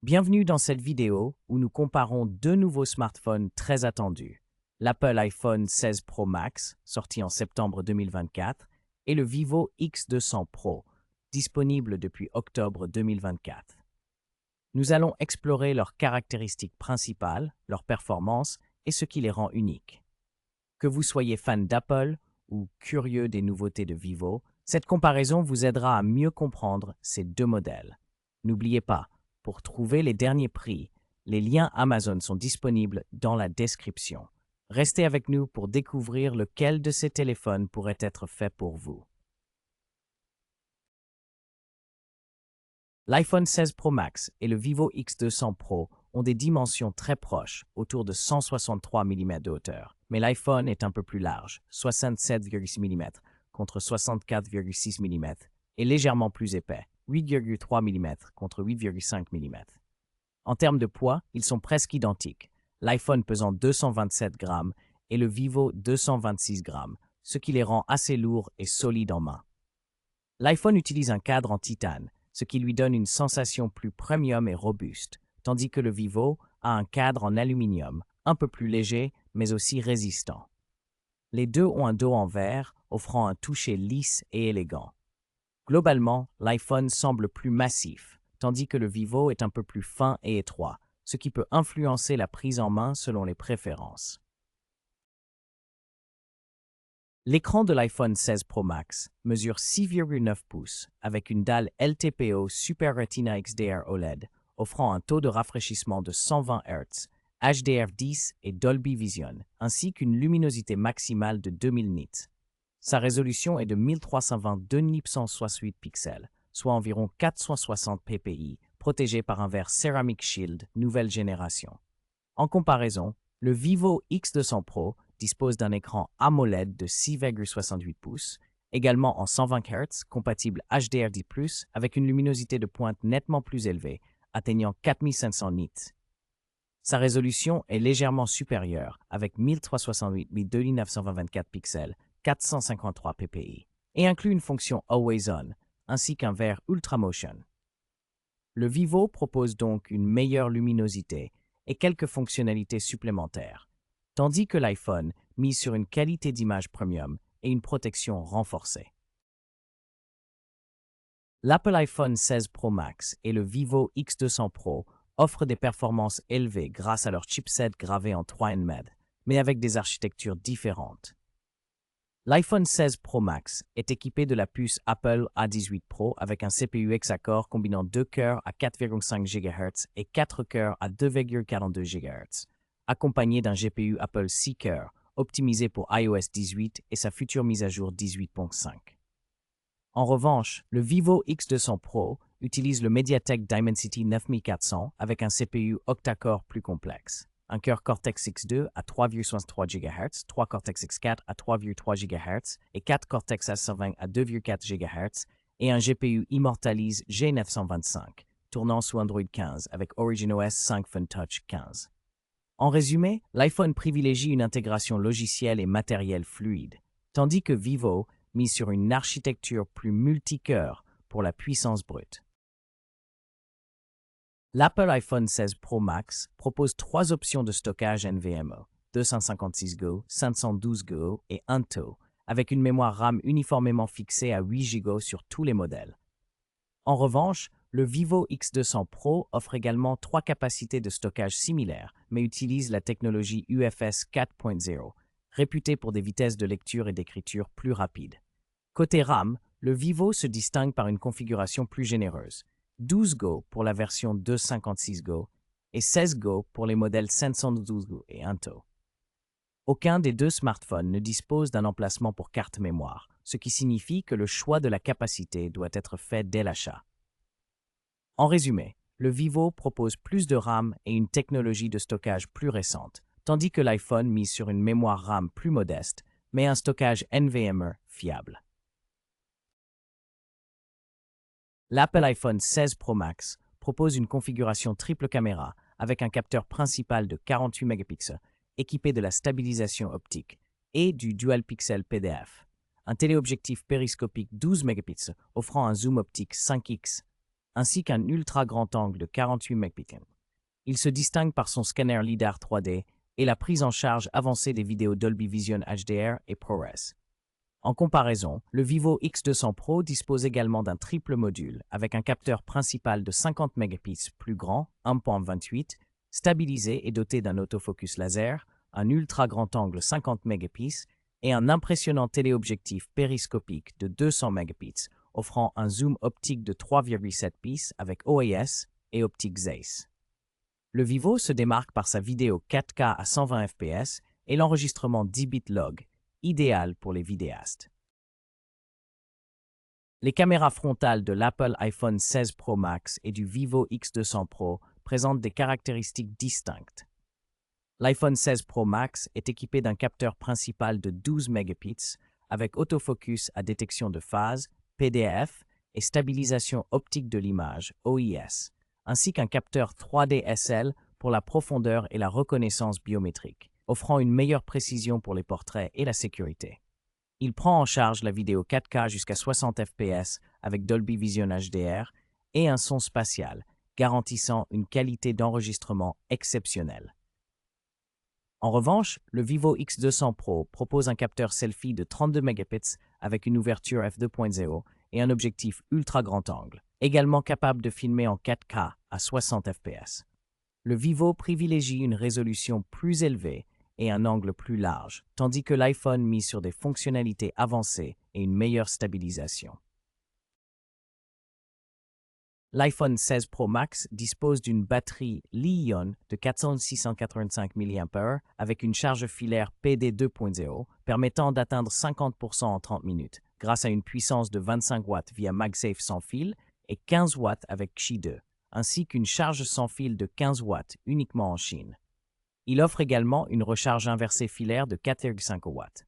Bienvenue dans cette vidéo où nous comparons deux nouveaux smartphones très attendus, l'Apple iPhone 16 Pro Max, sorti en septembre 2024, et le Vivo X200 Pro, disponible depuis octobre 2024. Nous allons explorer leurs caractéristiques principales, leurs performances et ce qui les rend uniques. Que vous soyez fan d'Apple ou curieux des nouveautés de Vivo, cette comparaison vous aidera à mieux comprendre ces deux modèles. N'oubliez pas, pour trouver les derniers prix, les liens Amazon sont disponibles dans la description. Restez avec nous pour découvrir lequel de ces téléphones pourrait être fait pour vous. L'iPhone 16 Pro Max et le Vivo X200 Pro ont des dimensions très proches, autour de 163 mm de hauteur, mais l'iPhone est un peu plus large, 67,6 mm contre 64,6 mm, et légèrement plus épais, 8,3 mm contre 8,5 mm. En termes de poids, ils sont presque identiques, l'iPhone pesant 227 grammes et le Vivo 226 grammes, ce qui les rend assez lourds et solides en main. L'iPhone utilise un cadre en titane, ce qui lui donne une sensation plus premium et robuste, tandis que le Vivo a un cadre en aluminium, un peu plus léger mais aussi résistant. Les deux ont un dos en verre, offrant un toucher lisse et élégant. Globalement, l'iPhone semble plus massif, tandis que le Vivo est un peu plus fin et étroit, ce qui peut influencer la prise en main selon les préférences. L'écran de l'iPhone 16 Pro Max mesure 6,9 pouces avec une dalle LTPO Super Retina XDR OLED, offrant un taux de rafraîchissement de 120 Hz, HDR10 et Dolby Vision, ainsi qu'une luminosité maximale de 2000 nits. Sa résolution est de 1322 968 pixels, soit environ 460 ppi, protégé par un verre Ceramic Shield nouvelle génération. En comparaison, le Vivo X200 Pro dispose d'un écran AMOLED de 6,68 pouces, également en 120 Hz, compatible HDR10+, avec une luminosité de pointe nettement plus élevée, atteignant 4500 nits. Sa résolution est légèrement supérieure, avec 1368 x 2924 pixels, 453 ppi, et inclut une fonction Always On, ainsi qu'un verre Ultramotion. Le Vivo propose donc une meilleure luminosité et quelques fonctionnalités supplémentaires, tandis que l'iPhone mise sur une qualité d'image premium et une protection renforcée. L'Apple iPhone 16 Pro Max et le Vivo X200 Pro offrent des performances élevées grâce à leur chipset gravé en 3nm, mais avec des architectures différentes. L'iPhone 16 Pro Max est équipé de la puce Apple A18 Pro avec un CPU hexa-core combinant 2 cœurs à 4,5 GHz et 4 cœurs à 2,42 GHz, accompagné d'un GPU Apple C-Core optimisé pour iOS 18 et sa future mise à jour 18.5. En revanche, le Vivo X200 Pro utilise le MediaTek Dimensity 9400 avec un CPU octa-core plus complexe. Un cœur Cortex-X2 à 3,63 GHz, 3 Cortex-X4 à 3,3 GHz et 4 Cortex-A120 à 2,4 GHz et un GPU Immortalise G925, tournant sous Android 15 avec OriginOS 5 FunTouch 15. En résumé, l'iPhone privilégie une intégration logicielle et matérielle fluide, tandis que Vivo mise sur une architecture plus multicœur pour la puissance brute. L'Apple iPhone 16 Pro Max propose 3 options de stockage NVMe, 256 Go, 512 Go et 1 TB, avec une mémoire RAM uniformément fixée à 8 Go sur tous les modèles. En revanche, le Vivo X200 Pro offre également 3 capacités de stockage similaires, mais utilise la technologie UFS 4.0, réputée pour des vitesses de lecture et d'écriture plus rapides. Côté RAM, le Vivo se distingue par une configuration plus généreuse, 12 Go pour la version 256 Go et 16 Go pour les modèles 512 Go et 1 TB. Aucun des deux smartphones ne dispose d'un emplacement pour carte mémoire, ce qui signifie que le choix de la capacité doit être fait dès l'achat. En résumé, le Vivo propose plus de RAM et une technologie de stockage plus récente, tandis que l'iPhone mise sur une mémoire RAM plus modeste, mais un stockage NVMe fiable. L'Apple iPhone 16 Pro Max propose une configuration triple caméra avec un capteur principal de 48 mégapixels équipé de la stabilisation optique et du Dual Pixel PDF, un téléobjectif périscopique 12 mégapixels offrant un zoom optique 5x ainsi qu'un ultra grand angle de 48 mégapixels. Il se distingue par son scanner LiDAR 3D et la prise en charge avancée des vidéos Dolby Vision HDR et ProRes. En comparaison, le Vivo X200 Pro dispose également d'un triple module avec un capteur principal de 50 mégapixels plus grand, 1.28, stabilisé et doté d'un autofocus laser, un ultra grand angle 50 mégapixels et un impressionnant téléobjectif périscopique de 200 mégapixels, offrant un zoom optique de 3,7 pistes avec OIS et optique Zeiss. Le Vivo se démarque par sa vidéo 4K à 120 fps et l'enregistrement 10 bits log, idéal pour les vidéastes. Les caméras frontales de l'Apple iPhone 16 Pro Max et du Vivo X200 Pro présentent des caractéristiques distinctes. L'iPhone 16 Pro Max est équipé d'un capteur principal de 12 mégapixels avec autofocus à détection de phase, PDF et stabilisation optique de l'image, OIS, ainsi qu'un capteur 3D SL pour la profondeur et la reconnaissance biométrique, offrant une meilleure précision pour les portraits et la sécurité. Il prend en charge la vidéo 4K jusqu'à 60 fps avec Dolby Vision HDR et un son spatial, garantissant une qualité d'enregistrement exceptionnelle. En revanche, le Vivo X200 Pro propose un capteur selfie de 32 mégapixels avec une ouverture f2.0 et un objectif ultra grand angle, également capable de filmer en 4K à 60 fps. Le Vivo privilégie une résolution plus élevée et un angle plus large, tandis que l'iPhone mise sur des fonctionnalités avancées et une meilleure stabilisation. L'iPhone 16 Pro Max dispose d'une batterie Li-ion de 4685 mAh avec une charge filaire PD 2.0 permettant d'atteindre 50% en 30 minutes grâce à une puissance de 25 watts via MagSafe sans fil et 15 watts avec Qi 2, ainsi qu'une charge sans fil de 15 watts uniquement en Chine. Il offre également une recharge inversée filaire de 4,5 watts.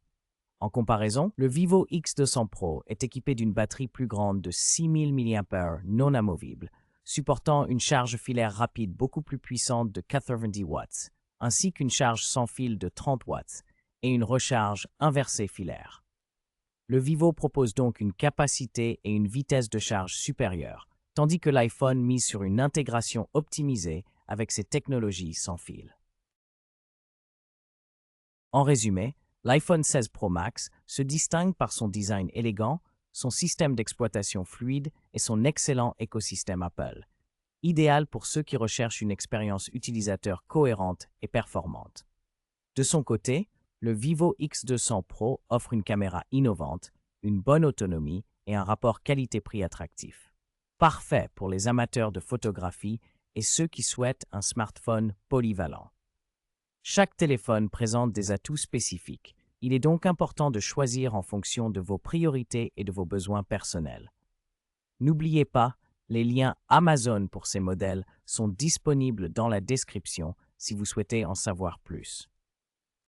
En comparaison, le Vivo X200 Pro est équipé d'une batterie plus grande de 6000 mAh non amovible, supportant une charge filaire rapide beaucoup plus puissante de 90 watts, ainsi qu'une charge sans fil de 30 watts et une recharge inversée filaire. Le Vivo propose donc une capacité et une vitesse de charge supérieures, tandis que l'iPhone mise sur une intégration optimisée avec ses technologies sans fil. En résumé, l'iPhone 16 Pro Max se distingue par son design élégant, son système d'exploitation fluide et son excellent écosystème Apple, idéal pour ceux qui recherchent une expérience utilisateur cohérente et performante. De son côté, le Vivo X200 Pro offre une caméra innovante, une bonne autonomie et un rapport qualité-prix attractif. Parfait pour les amateurs de photographie et ceux qui souhaitent un smartphone polyvalent. Chaque téléphone présente des atouts spécifiques. Il est donc important de choisir en fonction de vos priorités et de vos besoins personnels. N'oubliez pas, les liens Amazon pour ces modèles sont disponibles dans la description si vous souhaitez en savoir plus.